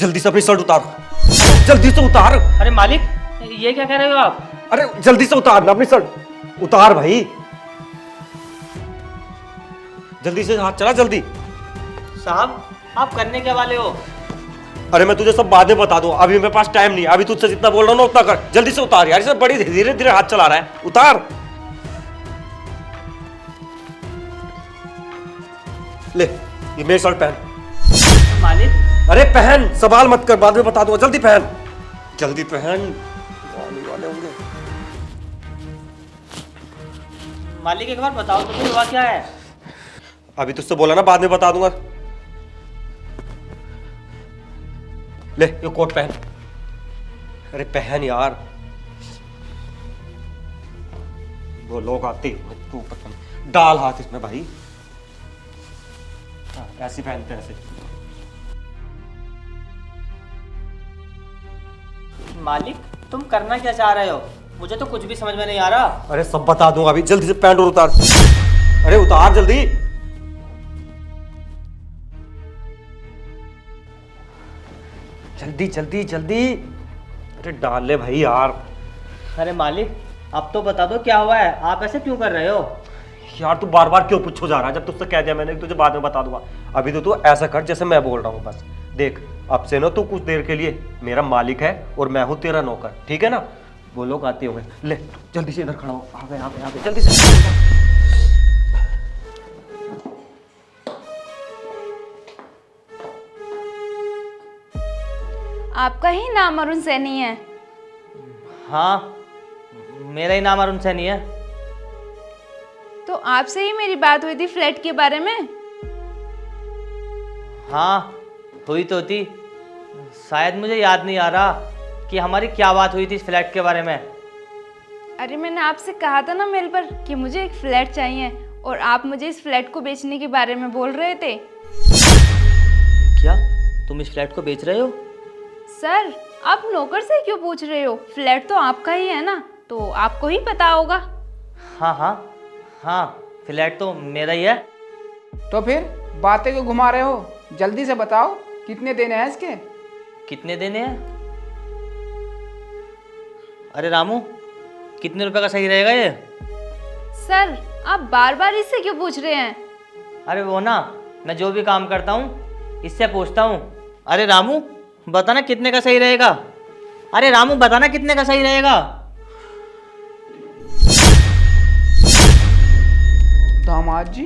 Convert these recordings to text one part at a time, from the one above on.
जल्दी से अपनी शर्ट उतार, जल्दी से उतार। अरे मालिक, ये क्या कह रहे हो आप? अरे जल्दी से उतार ना अपनी शर्ट, उतार भाई, जल्दी से हाथ चला जल्दी। साहब, आप करने के वाले हो? अरे मैं तुझे सब बाद में बता दूं, अभी मेरे पास टाइम नहीं, अभी तुझसे जितना बोल रहा हूं ना उतना कर, जल्दी से उतार यार, इसे बड़ी धीरे धीरे हाथ चला रहा है, उतार। ले ये मेरी शर्ट पहन। मालिक, अरे पहन, सवाल मत कर, बाद में बता दूंगा, जल्दी पहन, जल्दी पहन, आने वाले होंगे। मालिक एक बार बताओ तो हुआ क्या है? अभी तुझसे बोला ना बाद में बता दूंगा। ले ये कोट पहन, अरे पहन यार, वो लोग आते तू पता नहीं, डाल हाथ इसमें भाई। हाँ, ऐसे पहनते हैं ऐसे। मालिक, तुम करना क्या चाह रहे हो? मुझे तो कुछ भी समझ में नहीं आ रहा। अरे सब बता दूंगा अभी, जल्दी से पैंट और उतार, अरे उतार जल्दी। जल्दी जल्दी जल्दी, अरे डाल ले भाई यार। अरे मालिक, अब तो बता दो क्या हुआ है, आप ऐसे क्यों कर रहे हो? यार तू बार बार क्यों पूछो जा रहा है, जब तुझसे कह दिया मैंने तुझे बाद में बता दूंगा। अभी तो तू ऐसा कर जैसे मैं बोल रहा हूँ, बस देख अब से ना तू कुछ देर के लिए मेरा मालिक है और मैं हूँ तेरा नौकर, ठीक है ना? वो लोग आते होंगे, ले जल्दी से इधर खड़ा हो, आ गए जल्दी से। आपका ही नाम अरुण सैनी है? हाँ, मेरा ही नाम अरुण सैनी है। तो आपसे ही मेरी बात हुई थी फ्लैट के बारे में? हाँ, हुई तो थी, शायद मुझे याद नहीं आ रहा कि हमारी क्या बात हुई थी इस फ्लैट के बारे में। अरे मैंने आपसे कहा था ना मेल पर कि मुझे एक फ्लैट चाहिए, और आप मुझे इस फ्लैट को बेचने के बारे में बोल रहे थे। क्या तुम इस फ्लैट को बेच रहे हो? सर, आप नौकर से क्यों पूछ रहे हो? फ्लैट तो आपका ही है ना, तो आपको ही पता होगा। हाँ हाँ हाँ, फ्लैट तो मेरा ही है। तो फिर बातें क्यों घुमा रहे हो? जल्दी से बताओ, कितने देने हैं इसके? कितने देने हैं? अरे रामू, कितने रुपए का सही रहेगा ये? सर, आप बार बार इससे क्यों पूछ रहे हैं? अरे वो ना, मैं जो भी काम करता हूँ इससे पूछता हूँ। अरे रामू, बताना कितने का सही रहेगा? अरे रामू, बताना कितने का सही रहेगा? दामाद जी,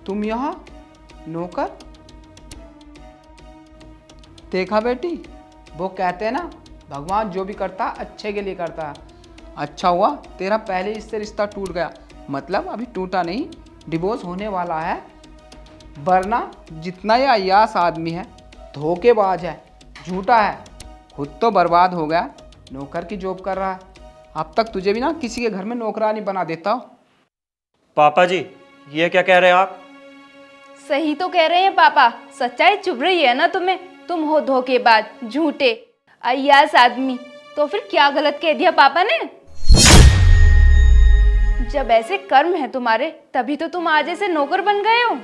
तुम यहाँ नौकर? देखा बेटी, वो कहते हैं ना, भगवान जो भी करता अच्छे के लिए करता है। अच्छा हुआ तेरा पहले इससे रिश्ता टूट गया, मतलब अभी टूटा नहीं, डिवोर्स होने वाला है। वरना जितना ये अय्यास आदमी है, धोखेबाज है, झूठा है, खुद तो बर्बाद हो गया, नौकर की जॉब कर रहा है। अब तक तुझे भी ना किसी के घर में नौकरानी बना देता हो। पापा जी ये क्या कह रहे हैं आप? सही तो कह रहे हैं पापा, सच्चाई चुभ रही है ना तुम्हें? तुम हो धोखेबाज, झूठे, अय्यास आदमी। तो फिर क्या गलत कह दिया पापा ने? जब ऐसे कर्म है तुम्हारे, तभी तो तुम आज ऐसे नौकर बन गए हो।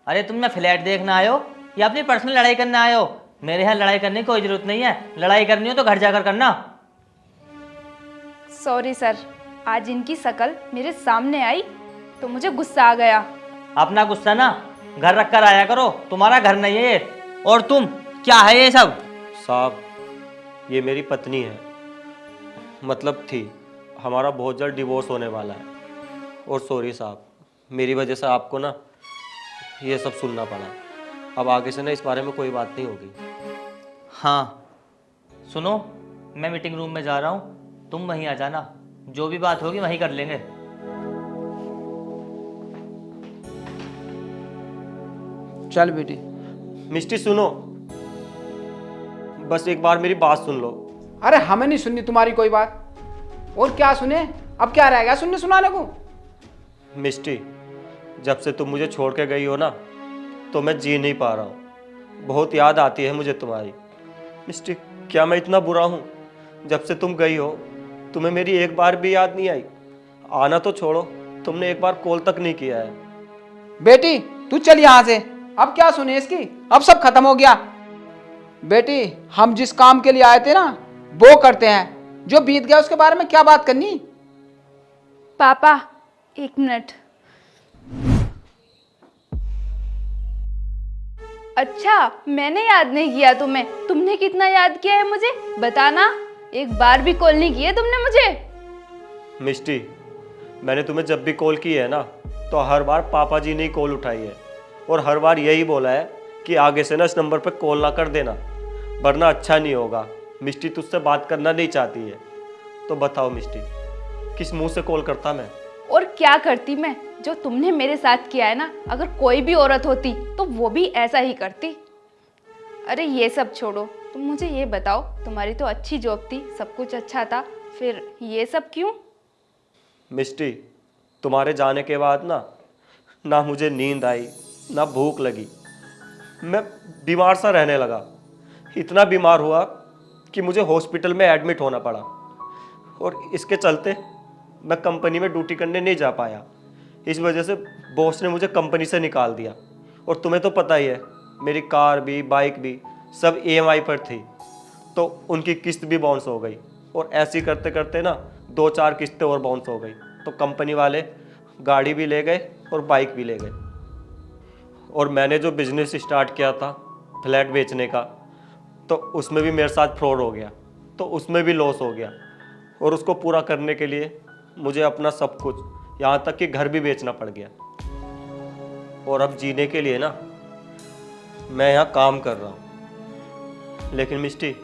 अरे तुम ना फ्लैट देखना आए हो या अपनी पर्सनल लड़ाई करने आए हो? मेरे यहाँ लड़ाई करने की कोई जरूरत नहीं है, लड़ाई करनी हो तो घर जाकर करना। सॉरी सर, आज इनकी शक्ल मेरे सामने आई तो मुझे गुस्सा आ गया। अपना गुस्सा ना घर रख कर आया करो, तुम्हारा घर नहीं है ये। और तुम, क्या है ये सब? साहब ये मेरी पत्नी है, मतलब थी, हमारा बहुत जल्द डिवोर्स होने वाला है। और सॉरी साहब, मेरी वजह से आपको ना ये सब सुनना पड़ा। अब आगे से ना इस बारे में कोई बात नहीं होगी। हाँ सुनो, मैं मीटिंग रूम में जा रहा हूँ, तुम वहीं आ जाना, जो भी बात होगी वहीं कर लेंगे। चल बेटी। मिस्टी सुनो, बस एक बार मेरी बात सुन लो। अरे हमें नहीं सुननी तुम्हारी कोई बात, और क्या सुने? अब क्या रह गया सुनने सुनाने को? मिस्टी, जब से तुम मुझे छोड़ के गई हो ना, तो मैं जी नहीं पा रहा हूँ, बहुत याद आती है मुझे तुम्हारी। मिस्टी, क्या मैं इतना बुरा हूँ? जब से तुम गई हो तुम्हें मेरी एक बार भी याद नहीं आई? आना तो छोड़ो, तुमने एक बार कॉल तक नहीं किया है। बेटी तू चल यहाँ से, अब क्या सुने इसकी, अब सब खत्म हो गया। बेटी हम जिस काम के लिए आए थे ना वो करते हैं, जो बीत गया उसके बारे में क्या बात करनी। पापा 1 मिनट। अच्छा, मैंने याद नहीं किया तुम्हें। तुमने कितना याद किया है मुझे बताना। एक बार भी कॉल नहीं किया तुमने मुझे। मिस्टी, मैंने तुम्हें जब भी कॉल की है ना तो हर बार पापा जी ने ही कॉल उठाई है और हर बार यही बोला है कि आगे से ना इस नंबर पर कॉल ना कर देना वरना अच्छा नहीं होगा। मिस्टी तुझसे बात करना नहीं चाहती है। तो बताओ मिस्टी, किस मुंह से कॉल करता मैं? और क्या करती मैं? जो तुमने मेरे साथ किया है ना, अगर कोई भी औरत होती तो वो भी ऐसा ही करती। अरे ये सब छोड़ो, तुम मुझे ये बताओ, तुम्हारी तो अच्छी जॉब थी, सब कुछ अच्छा था, फिर ये सब क्यों? मिस्टी, तुम्हारे जाने के बाद ना मुझे नींद आई ना भूख लगी। मैं बीमार सा रहने लगा। इतना बीमार हुआ कि मुझे हॉस्पिटल में एडमिट होना पड़ा और इसके चलते मैं कंपनी में ड्यूटी करने नहीं जा पाया। इस वजह से बॉस ने मुझे कंपनी से निकाल दिया। और तुम्हें तो पता ही है, मेरी कार भी बाइक भी सब EMI पर थी, तो उनकी किस्त भी बाउंस हो गई। और ऐसे ही करते करते ना 2-4 किस्तें और बाउंस हो गई, तो कंपनी वाले गाड़ी भी ले गए और बाइक भी ले गए। और मैंने जो बिजनेस स्टार्ट किया था फ्लैट बेचने का, तो उसमें भी मेरे साथ फ्रॉड हो गया, तो उसमें भी लॉस हो गया। और उसको पूरा करने के लिए मुझे अपना सब कुछ, यहाँ तक कि घर भी बेचना पड़ गया। और अब जीने के लिए ना मैं यहाँ काम कर रहा हूँ। लेकिन मिस्टी,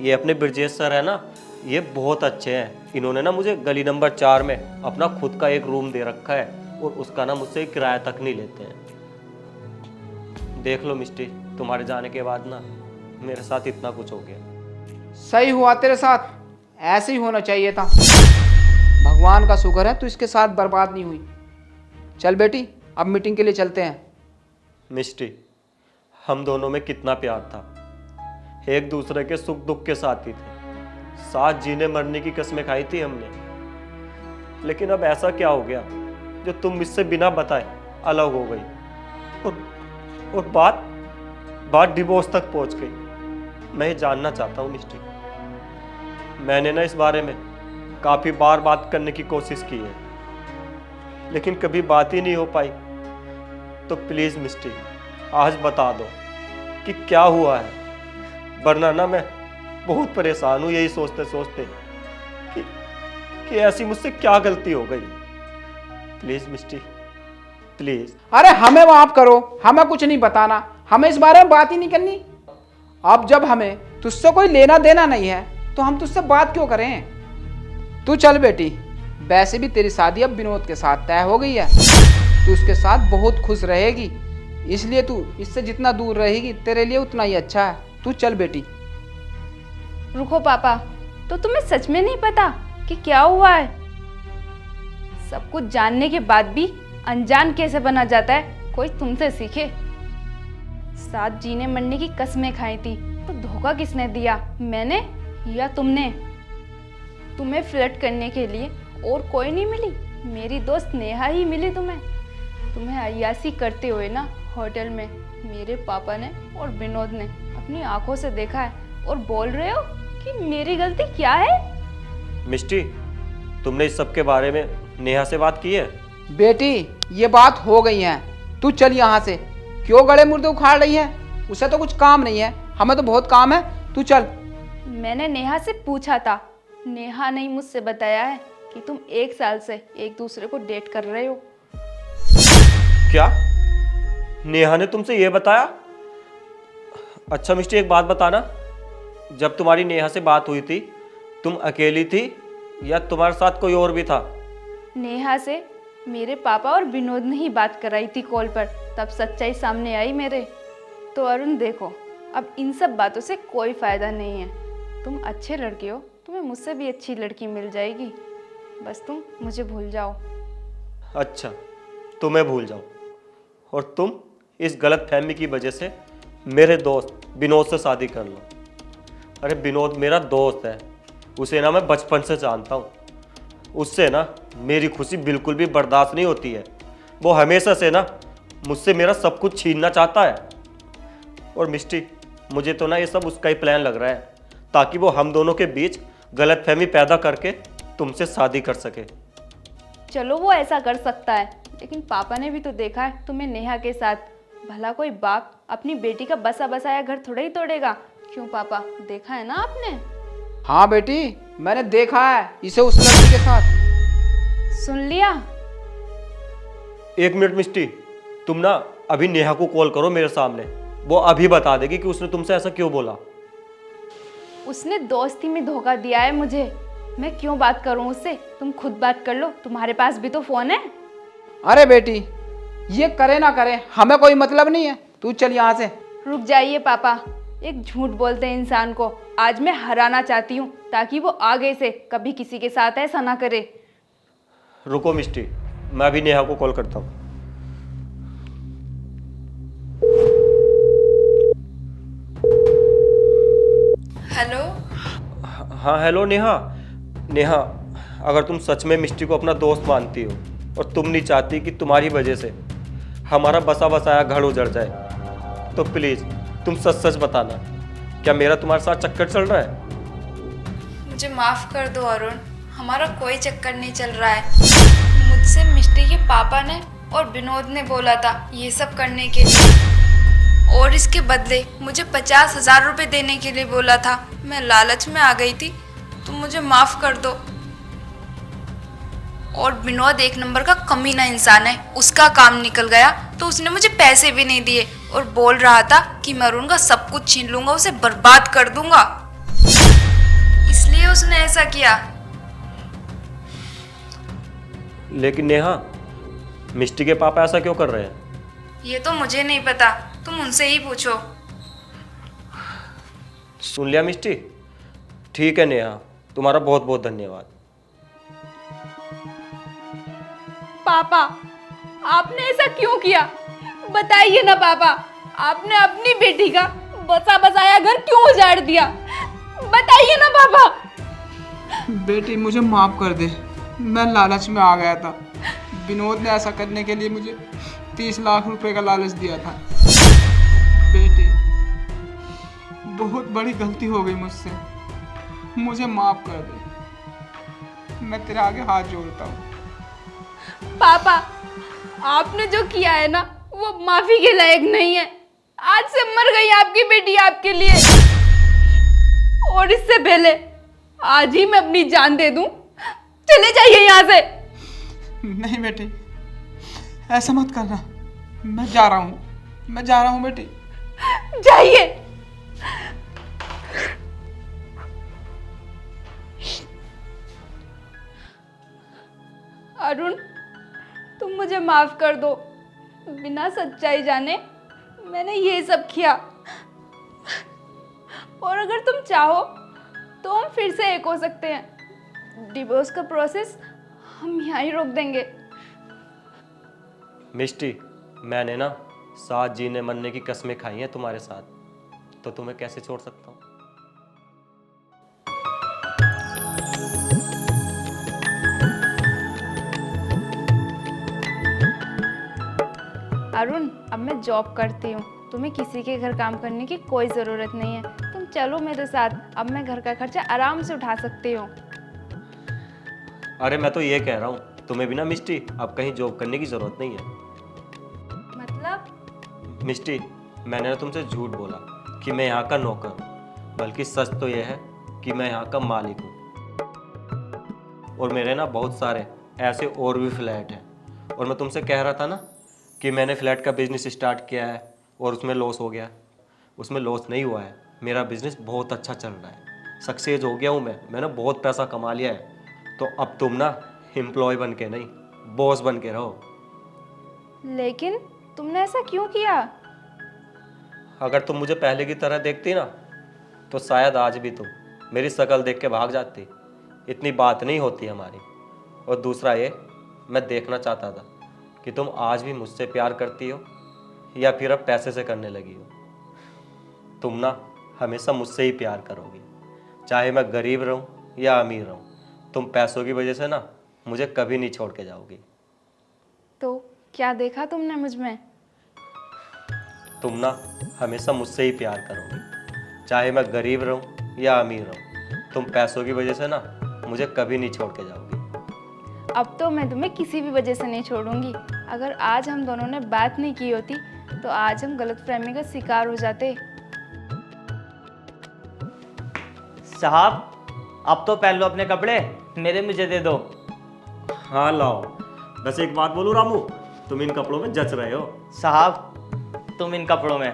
ये अपने ब्रजेश सर है ना, ये बहुत अच्छे हैं। इन्होंने ना मुझे गली नंबर 4 में अपना खुद का एक रूम दे रखा है और उसका ना मुझसे किराया तक नहीं लेते हैं। देख लो मिस्टी, तुम्हारे जाने के बाद ना मेरे साथ इतना कुछ हो गया। सही हुआ तेरे साथ, ऐसे ही होना चाहिए था। भगवान का शुक्र है तू इसके साथ बर्बाद नहीं हुई। चल बेटी, अब मीटिंग के लिए चलते हैं। मिस्टी, हम दोनों में कितना प्यार था, एक दूसरे के सुख दुख के साथ ही थे, साथ जीने मरने की कसमें खाई थी हमने। लेकिन अब ऐसा क्या हो गया जो तुम मुझसे बिना बताए अलग हो गई और बात डिवोर्स तक पहुंच गई। मैं ये जानना चाहता हूँ मिस्टी, मैंने ना इस बारे में काफ़ी बार बात करने की कोशिश की है, लेकिन कभी बात ही नहीं हो पाई। तो प्लीज़ मिस्टी, आज बता दो कि क्या हुआ है, वरना ना मैं बहुत परेशान हूँ यही सोचते सोचते कि ऐसी मुझसे क्या गलती हो गई। Please Misty, please. अरे हमें माफ करो, हमें कुछ नहीं बताना, हमें इस बारे में बात ही नहीं करनी। अब जब हमें तुझसे कोई लेना देना नहीं है तो हम तुझसे बात क्यों करें। तू चल बेटी, वैसे भी तेरी शादी अब विनोद के साथ तय हो गई है, तू उसके साथ बहुत खुश रहेगी, इसलिए तू इससे जितना दूर रहेगी तेरे लिए उतना ही अच्छा है। तू चल बेटी। रुको पापा, तो तुम्हें सच में नहीं पता कि क्या हुआ है? सब कुछ जानने के बाद भी अनजान कैसे बना जाता है, कोई तुमसे सीखे। साथ जीने मरने की कसमें खाई थी, तो धोखा किसने दिया, मैंने या तुमने? तुम्हें फ्लर्ट करने के लिए और कोई नहीं मिली, मेरी दोस्त नेहा ही मिली तुम्हें अय्यासी करते हुए ना होटल में मेरे पापा ने और विनोद ने अपनी आंखों से देखा है। और बोल रहे हो कि मेरी गलती क्या है? मिस्टी, तुमने इस सब के बारे में नेहा से बात की है? बेटी ये बात हो गई है, तू चल यहाँ से। क्यों गड़े मुर्दे उखाड़ रही है? उसे तो कुछ काम नहीं है, हमें तो बहुत काम है। तू चल। मैंने नेहा से पूछा था, नेहा ने मुझसे बताया है कि तुम 1 साल से एक दूसरे को डेट कर रहे हो। क्या नेहा ने तुमसे ये बताया? अच्छा मिस्टी, एक बात बताना, जब तुम्हारी नेहा से बात हुई थी तुम अकेली थी या तुम्हारे साथ कोई और भी था? नेहा से मेरे पापा और विनोद ने ही बात कराई थी कॉल पर, तब सच्चाई सामने आई मेरे। तो अरुण देखो, अब इन सब बातों से कोई फायदा नहीं है। तुम अच्छे लड़के हो, तुम्हें मुझसे भी अच्छी लड़की मिल जाएगी, बस तुम मुझे भूल जाओ। अच्छा, तुम्हें भूल जाओ और तुम इस गलत फहमी की वजह से मेरे दोस्त विनोद से शादी कर लो। अरे विनोद मेरा दोस्त है, उसे ना मैं बचपन से जानता हूँ, उससे ना मेरी खुशी बिल्कुल भी बर्दाश्त नहीं होती है। वो हमेशा से ना मुझसे मेरा सब कुछ छीनना चाहता है। और मिस्टी, मुझे तो ना ये सब उसका ही प्लान लग रहा है, ताकि वो हम दोनों के बीच गलतफहमी पैदा करके तुमसे शादी कर सके। चलो वो ऐसा कर सकता है, लेकिन पापा ने भी तो देखा है तुम्हें नेहा के साथ। भला कोई बाप अपनी बेटी का बसा बसाया घर थोड़ा ही तोड़ेगा। क्यों पापा, देखा है ना आपने? हाँ बेटी, मैंने देखा है इसे उस लड़की के साथ। सुन लिया? एक मिनट मिस्टी, तुम ना अभी नेहा को कॉल करो मेरे सामने, वो अभी बता देगी कि उसने तुमसे ऐसा क्यों बोला। उसने दोस्ती में धोखा दिया है मुझे, मैं क्यों बात करूं उससे? तुम खुद बात कर लो, तुम्हारे पास भी तो फोन है। अरे बेटी, ये करे ना करे हमें कोई मतलब नहीं है, तू चल यहाँ से। रुक जाइए पापा, एक झूठ बोलते इंसान को आज मैं हराना चाहती हूँ, ताकि वो आगे से कभी किसी के साथ ऐसा ना करे। रुको मिस्टी, मैं अभी नेहा को कॉल करता हूँ। हेलो। हाँ हेलो नेहा। नेहा, अगर तुम सच में मिस्टी को अपना दोस्त मानती हो और तुम नहीं चाहती कि तुम्हारी वजह से हमारा बसा बसाया घर उजड़ जाए, तो प्लीज़ तुम सच सच बताना, क्या मेरा तुम्हारे साथ चक्कर चल रहा है? मुझे माफ़ कर दो अरुण, हमारा कोई चक्कर नहीं चल रहा है। मुझसे मिष्टी के पापा ने और विनोद ने बोला था ये सब करने के लिए, और इसके बदले मुझे 50,000 रुपये देने के लिए बोला था। मैं लालच में आ गई थी, तुम मुझे माफ़ कर दो। और विनोद एक नंबर का कमीना इंसान है, उसका काम निकल गया तो उसने मुझे पैसे भी नहीं दिए और बोल रहा था कि मैं अरुण का सब कुछ छीन लूंगा, उसे बर्बाद कर दूंगा, इसलिए उसने ऐसा किया। लेकिन नेहा, मिस्टी के पापा ऐसा क्यों कर रहे हैं? ये तो मुझे नहीं पता, तुम उनसे ही पूछो। सुन लिया मिस्टी? ठीक है नेहा, तुम्हारा बहुत बहुत धन्यवाद। पापा, आपने ऐसा क्यों किया? बताइए ना पापा, आपने अपनी बेटी का बसा बसाया घर क्यों उजाड़ दिया? बताइए ना पापा। बेटी मुझे माफ कर दे, मैं लालच में आ गया था। विनोद ने ऐसा करने के लिए मुझे 30 लाख रुपए का लालच दिया था। बेटी, बहुत बड़ी गलती हो गई मुझसे, मुझे माफ कर दे, मैं तेरे आगे हाथ जोड़ता हूँ। पापा, आपने जो किया है ना वो माफी के लायक नहीं है। आज से मर गई आपकी बेटी आपके लिए, और इससे पहले आज ही मैं अपनी जान दे दूं। चले जाइए यहाँ से। नहीं बेटी, ऐसा मत करना, मैं जा रहा हूँ, मैं जा रहा हूँ बेटी। जाइए। अरुण, तुम मुझे माफ कर दो, बिना सच्चाई जाने मैंने ये सब किया। और अगर तुम चाहो तो हम फिर से एक हो सकते हैं। डिवोर्स का प्रोसेस हम यहाँ ही रोक देंगे। मिस्टी, मैंने ना साथ जीने मरने की कस्में खाई हैं तुम्हारे साथ, तो तुम्हें कैसे छोड़ सकता हूँ? अरुण, अब मैं जॉब करती हूँ, तुम्हें किसी के घर काम करने की कोई ज़रूरत नहीं है। तुम चलो मेरे साथ, अब मैं घर का खर्चा आराम से उठा सकती हूँ। अरे मैं तो ये कह रहा हूँ, तुम्हें भी ना मिस्टी अब कहीं जॉब करने की ज़रूरत नहीं है। मतलब? मिस्टी, मैंने ना तुमसे झूठ बोला कि मैं यहाँ का नौकर, बल्कि सच तो यह है कि मैं यहाँ का मालिक हूँ। और मेरे ना बहुत सारे ऐसे और भी फ्लैट हैं, और मैं तुमसे कह रहा था ना कि मैंने फ्लैट का बिजनेस स्टार्ट किया है और उसमें लॉस हो गया। उसमें लॉस नहीं हुआ है, मेरा बिजनेस बहुत अच्छा चल रहा है, सक्सेस हो गया हूँ मैंने बहुत पैसा कमा लिया है। तो अब तुम ना एम्प्लॉय बन के नहीं, बॉस बन के रहो। लेकिन तुमने ऐसा क्यों किया? अगर तुम मुझे पहले की तरह देखती ना, तो शायद आज भी तुम मेरी शक्ल देख के भाग जाती, इतनी बात नहीं होती हमारी। और दूसरा ये, मैं देखना चाहता था कि तुम आज भी मुझसे प्यार करती हो या फिर अब पैसे से करने लगी हो। तुम ना हमेशा मुझसे ही प्यार करोगी, चाहे मैं गरीब रहूं या अमीर रहूं। तुम पैसों की वजह से ना मुझे कभी नहीं छोड़ के जाओगी। तो क्या देखा तुमने मुझ में? तुम ना हमेशा मुझसे ही प्यार करोगी। चाहे मैं गरीब रहूं या अमीर रहूं, तुम पैसों की वजह से ना मुझे कभी नहीं छोड़ के जाओगी। अब तो मैं तुम्हें किसी भी वजह से नहीं छोड़ूंगी। अगर आज हम दोनों ने बात नहीं की होती तो आज हम गलतफहमी का शिकार हो जाते। साहब, अब तो पहन लो अपने कपड़े, मेरे मुझे दे दो। हाँ लाओ। बस एक बात बोलूं रामू, तुम इन कपड़ों में जच रहे हो। साहब, तुम इन कपड़ों में